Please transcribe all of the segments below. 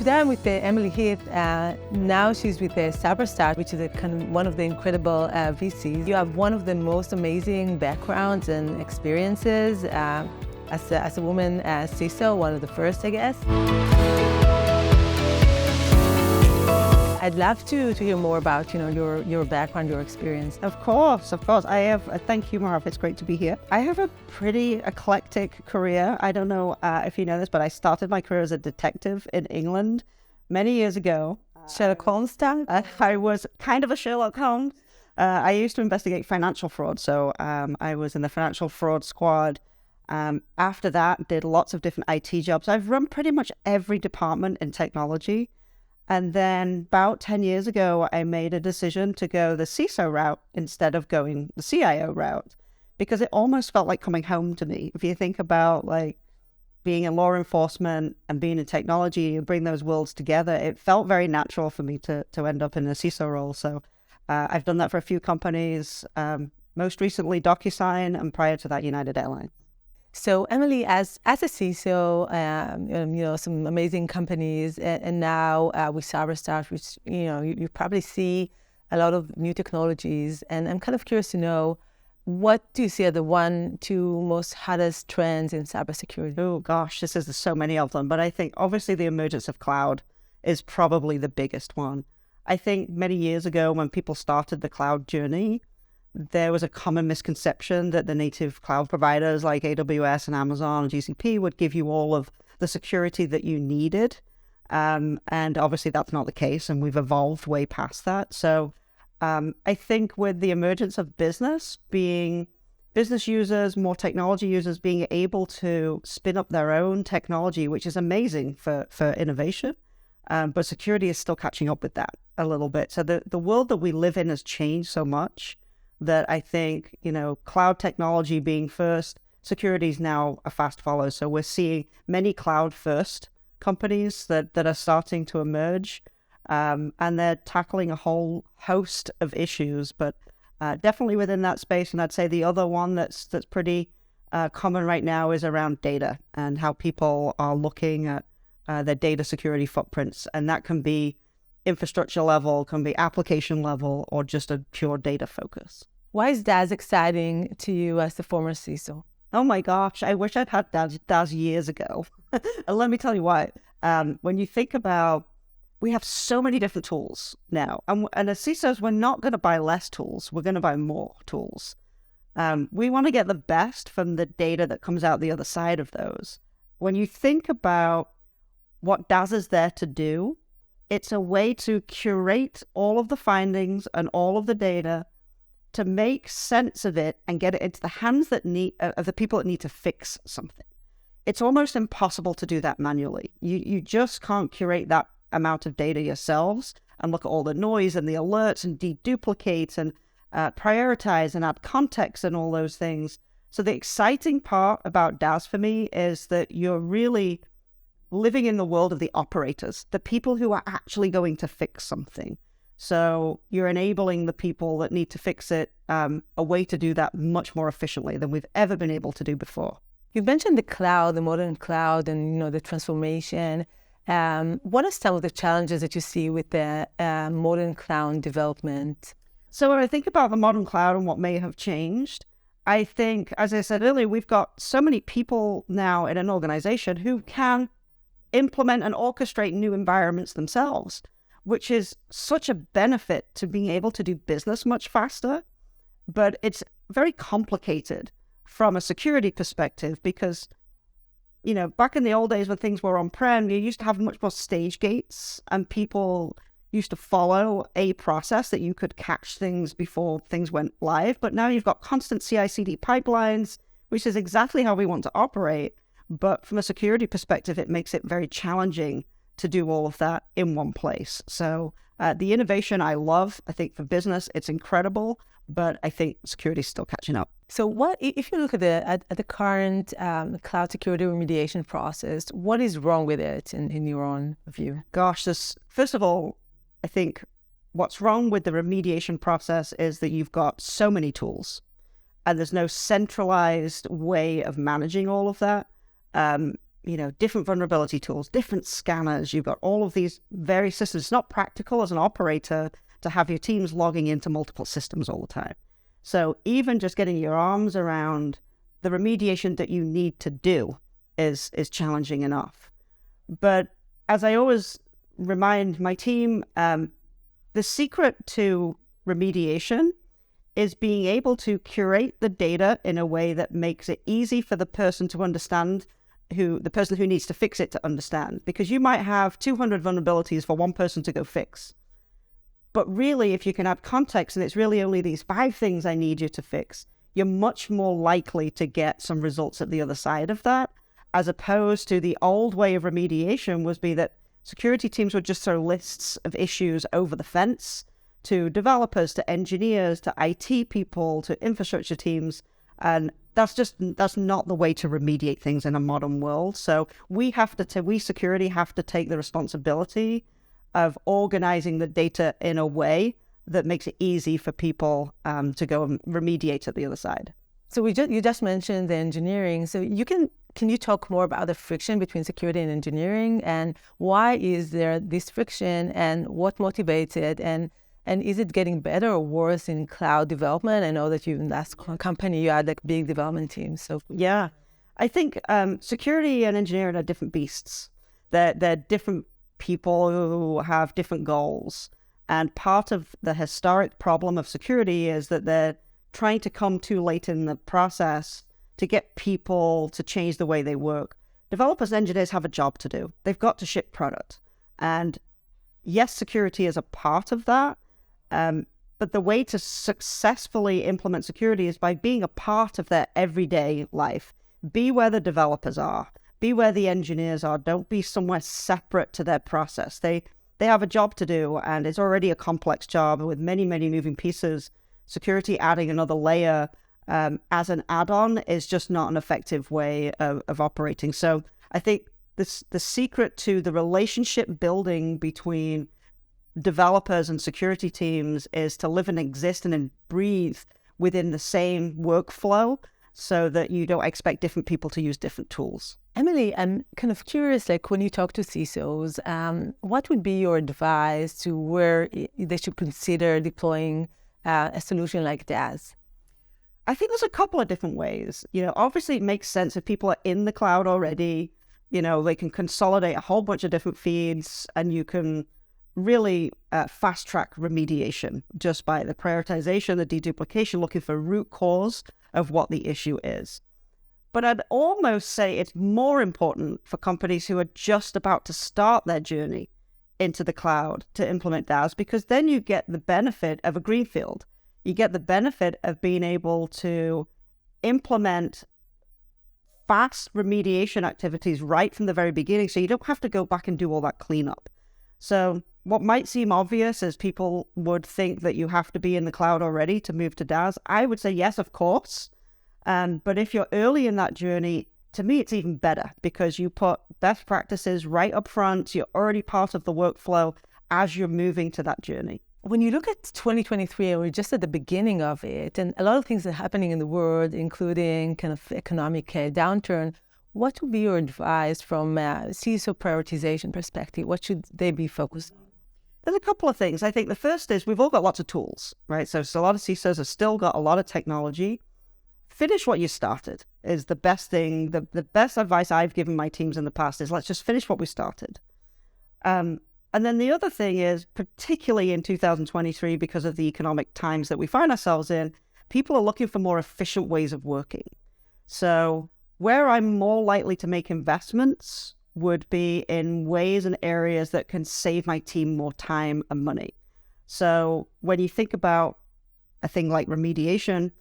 Today I'm with Emily Heath. Now she's with Cyberstar, which is one of the incredible VCs. You have one of the most amazing backgrounds and experiences as a woman CISO, one of the first, I guess. I'd love to hear more about your background, your experience. Of course. Thank you, Merav. It's great to be here. I have a pretty eclectic career. I don't know if you know this, but I started my career as a detective in England many years ago. Sherlock Holmes style? I was kind of a Sherlock Holmes. I used to investigate financial fraud, so I was in the financial fraud squad. After that, did lots of different IT jobs. I've run pretty much every department in technology. And then about 10 years ago, I made a decision to go the CISO route instead of going the CIO route, because it almost felt like coming home to me. If you think about like being in law enforcement and being in technology and bring those worlds together, it felt very natural for me to end up in a CISO role. So I've done that for a few companies, most recently DocuSign, and prior to that, United Airlines. So Emily, as a CISO, some amazing companies, and now with Cyberstar, which you probably see a lot of new technologies, and I'm kind of curious to know, what do you see are the two most hottest trends in cybersecurity? Oh gosh, there's so many of them, but I think obviously the emergence of cloud is probably the biggest one. I think many years ago when people started the cloud journey, there was a common misconception that the native cloud providers like AWS and Amazon and GCP would give you all of the security that you needed. And obviously that's not the case, and we've evolved way past that. So I think with the emergence of business users, more technology users being able to spin up their own technology, which is amazing for innovation, but security is still catching up with that a little bit. So the world that we live in has changed so much that I think, cloud technology being first, security is now a fast follow. So we're seeing many cloud first companies that are starting to emerge, and they're tackling a whole host of issues, but definitely within that space. And I'd say the other one that's pretty common right now is around data and how people are looking at their data security footprints. And that can be infrastructure level, can be application level, or just a pure data focus. Why is Dazz exciting to you as the former CISO? Oh my gosh, I wish I'd had Dazz years ago. And let me tell you why. When you think about, we have so many different tools now. And as CISOs, we're not going to buy less tools. We're going to buy more tools. We want to get the best from the data that comes out the other side of those. When you think about what Dazz is there to do, it's a way to curate all of the findings and all of the data to make sense of it and get it into the hands of the people that need to fix something. It's almost impossible to do that manually. You just can't curate that amount of data yourselves and look at all the noise and the alerts and deduplicate and prioritize and add context and all those things. So the exciting part about Dazz for me is that you're really living in the world of the operators, the people who are actually going to fix something. So you're enabling the people that need to fix it a way to do that much more efficiently than we've ever been able to do before. You've mentioned the cloud, the modern cloud, and the transformation. What are some of the challenges that you see with the modern cloud development? So when I think about the modern cloud and what may have changed, I think, as I said earlier, we've got so many people now in an organization who can implement and orchestrate new environments themselves, which is such a benefit to being able to do business much faster. But it's very complicated from a security perspective because, back in the old days when things were on-prem, you used to have much more stage gates and people used to follow a process that you could catch things before things went live. But now you've got constant CI/CD pipelines, which is exactly how we want to operate. But from a security perspective, it makes it very challenging to do all of that in one place. So the innovation I love. I think for business, it's incredible, but I think security is still catching up. So what, if you look at the current cloud security remediation process, what is wrong with it in your own view? Gosh, first of all, I think what's wrong with the remediation process is that you've got so many tools and there's no centralized way of managing all of that. different vulnerability tools, different scanners. You've got all of these various systems. It's not practical as an operator to have your teams logging into multiple systems all the time. So even just getting your arms around the remediation that you need to do is challenging enough. But as I always remind my team, the secret to remediation is being able to curate the data in a way that makes it easy for the person to understand, the person who needs to fix it to understand. Because you might have 200 vulnerabilities for one person to go fix. But really, if you can add context and it's really only these 5 things I need you to fix, you're much more likely to get some results at the other side of that, as opposed to the old way of remediation was that security teams would just throw lists of issues over the fence to developers, to engineers, to IT people, to infrastructure teams. And that's not the way to remediate things in a modern world. So we security have to take the responsibility of organizing the data in a way that makes it easy for people to go and remediate at the other side. So you just mentioned the engineering. So can you talk more about the friction between security and engineering, and why is there this friction, and what motivates it, and is it getting better or worse in cloud development? I know that in last company you had like big development teams. So yeah, I think security and engineering are different beasts. They're different people who have different goals. And part of the historic problem of security is that they're trying to come too late in the process to get people to change the way they work. Developers and engineers have a job to do. They've got to ship product. And yes, security is a part of that. But the way to successfully implement security is by being a part of their everyday life. Be where the developers are. Be where the engineers are. Don't be somewhere separate to their process. They have a job to do, and it's already a complex job with many, many moving pieces. Security adding another layer as an add-on is just not an effective way of operating. So I think the secret to the relationship building between developers and security teams is to live and exist and breathe within the same workflow so that you don't expect different people to use different tools. Emily, I'm kind of curious, like when you talk to CISOs, what would be your advice to where they should consider deploying a solution like Dazz? I think there's a couple of different ways. Obviously it makes sense if people are in the cloud already, they can consolidate a whole bunch of different feeds, and you can really fast track remediation just by the prioritization, the deduplication, looking for root cause of what the issue is. But I'd almost say it's more important for companies who are just about to start their journey into the cloud to implement Dazz, because then you get the benefit of a greenfield. You get the benefit of being able to implement fast remediation activities right from the very beginning, so you don't have to go back and do all that cleanup. So what might seem obvious is people would think that you have to be in the cloud already to move to Dazz. I would say yes, of course. But if you're early in that journey, to me, it's even better because you put best practices right up front. You're already part of the workflow as you're moving to that journey. When you look at 2023, we're just at the beginning of it, and a lot of things are happening in the world, including kind of economic downturn. What would be your advice from a CISO prioritization perspective? What should they be focused on? There's a couple of things. I think the first is we've all got lots of tools, right? So a lot of CISOs have still got a lot of technology. Finish what you started is the best thing. The best advice I've given my teams in the past is let's just finish what we started. And then the other thing is, particularly in 2023, because of the economic times that we find ourselves in, people are looking for more efficient ways of working. So where I'm more likely to make investments would be in ways and areas that can save my team more time and money. So when you think about a thing like remediation,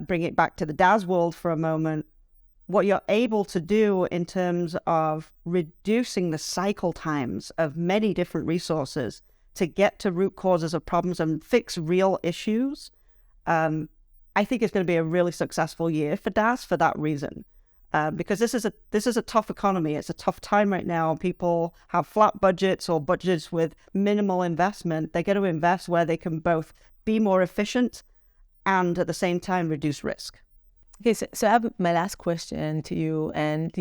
bring it back to the Dazz world for a moment, what you're able to do in terms of reducing the cycle times of many different resources to get to root causes of problems and fix real issues, I think it's going to be a really successful year for Dazz for that reason. Because this is a tough economy. It's a tough time right now. People have flat budgets or budgets with minimal investment. They're going to invest where they can both be more efficient and at the same time reduce risk. Okay, so I have my last question to you. And,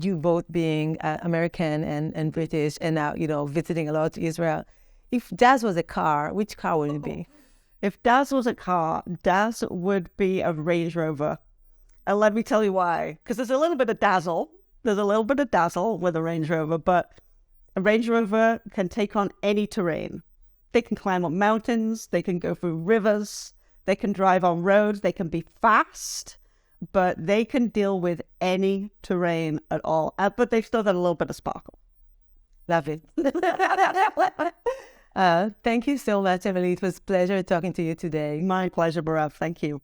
you both being American and British, and now, visiting a lot Israel. If Dazz was a car, which car would it be? If Dazz was a car, Dazz would be a Range Rover. And let me tell you why. Because there's a little bit of dazzle. There's a little bit of dazzle with a Range Rover, but a Range Rover can take on any terrain. They can climb up mountains. They can go through rivers. They can drive on roads. They can be fast, but they can deal with any terrain at all. But they've still got a little bit of sparkle. Love it. Thank you so much, Emily. It was a pleasure talking to you today. My pleasure, Merav. Thank you.